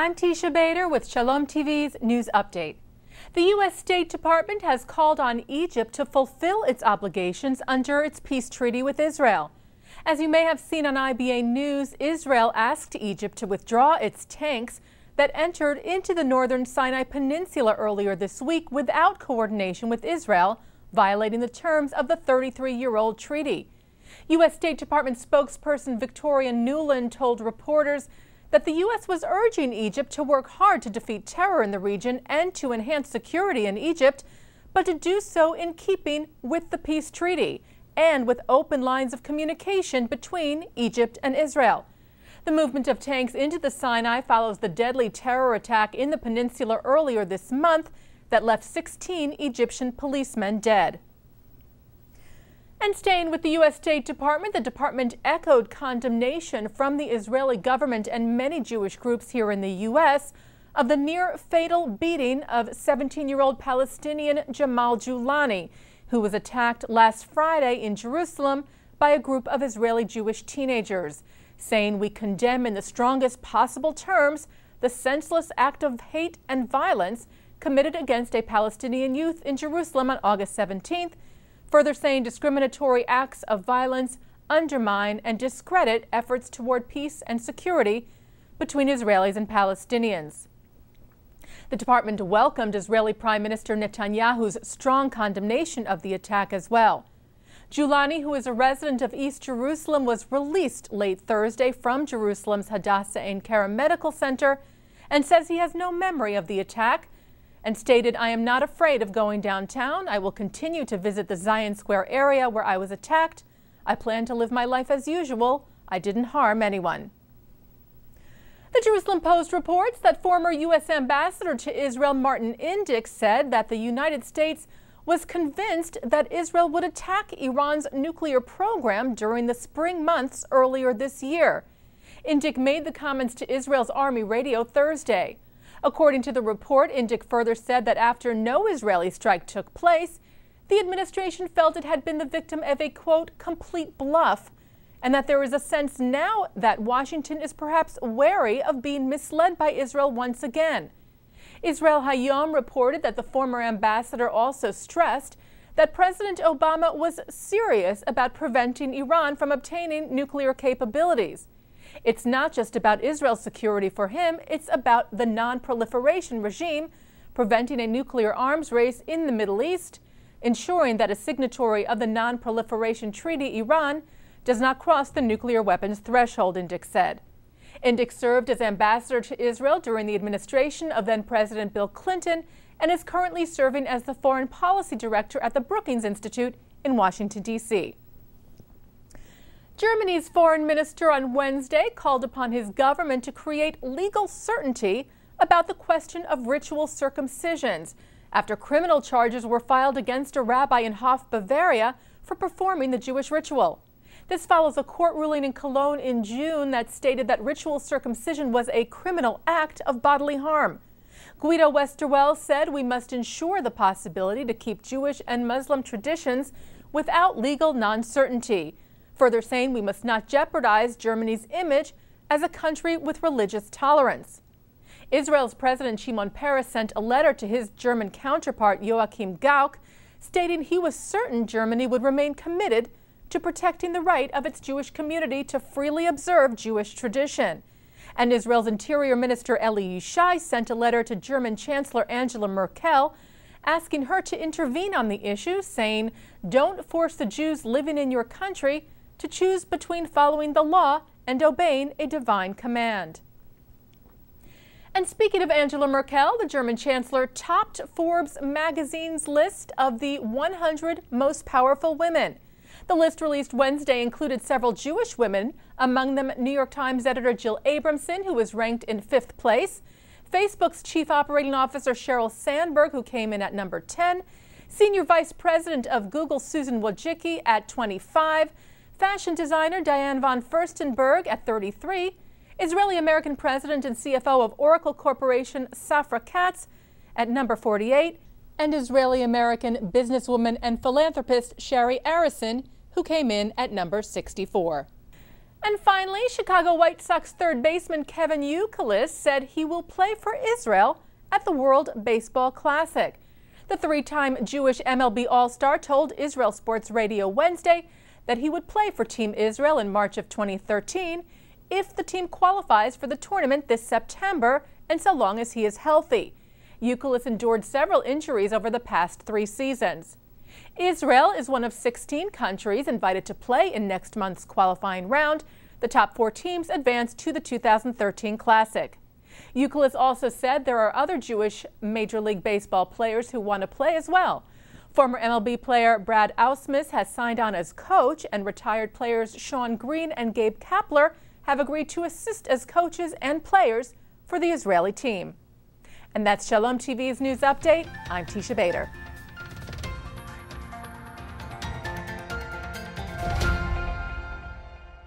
I'm Teisha Bader with Shalom TV's News Update. The U.S. State Department has called on Egypt to fulfill its obligations under its peace treaty with Israel. As you may have seen on IBA News, Israel asked Egypt to withdraw its tanks that entered into the northern Sinai Peninsula earlier this week without coordination with Israel, violating the terms of the 33-year-old treaty. U.S. State Department spokesperson Victoria Nuland told reporters that the U.S. was urging Egypt to work hard to defeat terror in the region and to enhance security in Egypt, but to do so in keeping with the peace treaty and with open lines of communication between Egypt and Israel. The movement of tanks into the Sinai follows the deadly terror attack in the peninsula earlier this month that left 16 Egyptian policemen dead. And staying with the U.S. State Department, the department echoed condemnation from the Israeli government and many Jewish groups here in the U.S. of the near-fatal beating of 17-year-old Palestinian Jamal Joulani, who was attacked last Friday in Jerusalem by a group of Israeli Jewish teenagers, saying we condemn in the strongest possible terms the senseless act of hate and violence committed against a Palestinian youth in Jerusalem on August 17th, further saying discriminatory acts of violence undermine and discredit efforts toward peace and security between Israelis and Palestinians. The department welcomed Israeli Prime Minister Netanyahu's strong condemnation of the attack as well. Joulani, who is a resident of East Jerusalem, was released late Thursday from Jerusalem's Hadassah Ein Kerem Medical Center and says he has no memory of the attack, and stated, "I am not afraid of going downtown. I will continue to visit the Zion Square area where I was attacked. I plan to live my life as usual. I didn't harm anyone." The Jerusalem Post reports that former U.S. Ambassador to Israel Martin Indyk said that the United States was convinced that Israel would attack Iran's nuclear program during the spring months earlier this year. Indyk made the comments to Israel's Army radio Thursday. According to the report, Indyk further said that after no Israeli strike took place, the administration felt it had been the victim of a, quote, complete bluff, and that there is a sense now that Washington is perhaps wary of being misled by Israel once again. Israel Hayom reported that the former ambassador also stressed that President Obama was serious about preventing Iran from obtaining nuclear capabilities. It's not just about Israel's security for him, it's about the non-proliferation regime, preventing a nuclear arms race in the Middle East, ensuring that a signatory of the non-proliferation treaty, Iran, does not cross the nuclear weapons threshold, Indyk said. Indyk served as ambassador to Israel during the administration of then-President Bill Clinton and is currently serving as the foreign policy director at the Brookings Institute in Washington, D.C. Germany's foreign minister on Wednesday called upon his government to create legal certainty about the question of ritual circumcisions after criminal charges were filed against a rabbi in Hof, Bavaria for performing the Jewish ritual. This follows a court ruling in Cologne in June that stated that ritual circumcision was a criminal act of bodily harm. Guido Westerwelle said we must ensure the possibility to keep Jewish and Muslim traditions without legal non-certainty, further saying we must not jeopardize Germany's image as a country with religious tolerance. Israel's President Shimon Peres sent a letter to his German counterpart Joachim Gauck, stating he was certain Germany would remain committed to protecting the right of its Jewish community to freely observe Jewish tradition. And Israel's Interior Minister Eli Yishai sent a letter to German Chancellor Angela Merkel, asking her to intervene on the issue, saying, "Don't force the Jews living in your country to choose between following the law and obeying a divine command." And speaking of Angela Merkel, the German Chancellor topped Forbes magazine's list of the 100 most powerful women. The list released Wednesday included several Jewish women, among them New York Times editor Jill Abramson, who was ranked in 5th place, Facebook's chief operating officer Sheryl Sandberg, who came in at number 10, senior vice president of Google Susan Wojcicki at 25, fashion designer Diane von Furstenberg at 33, Israeli-American president and CFO of Oracle Corporation Safra Katz at number 48, and Israeli-American businesswoman and philanthropist Shari Arison, who came in at number 64. And finally, Chicago White Sox third baseman Kevin Youkilis said he will play for Israel at the World Baseball Classic. The three-time Jewish MLB All-Star told Israel Sports Radio Wednesday that he would play for Team Israel in March of 2013 if the team qualifies for the tournament this September and so long as he is healthy. Youkilis endured several injuries over the past 3 seasons. Israel is one of 16 countries invited to play in next month's qualifying round. The top 4 teams advance to the 2013 Classic. Youkilis also said there are other Jewish Major League Baseball players who want to play as well. Former MLB player Brad Ausmus has signed on as coach, and retired players Sean Green and Gabe Kapler have agreed to assist as coaches and players for the Israeli team. And that's Shalom TV's news update. I'm Teisha Bader.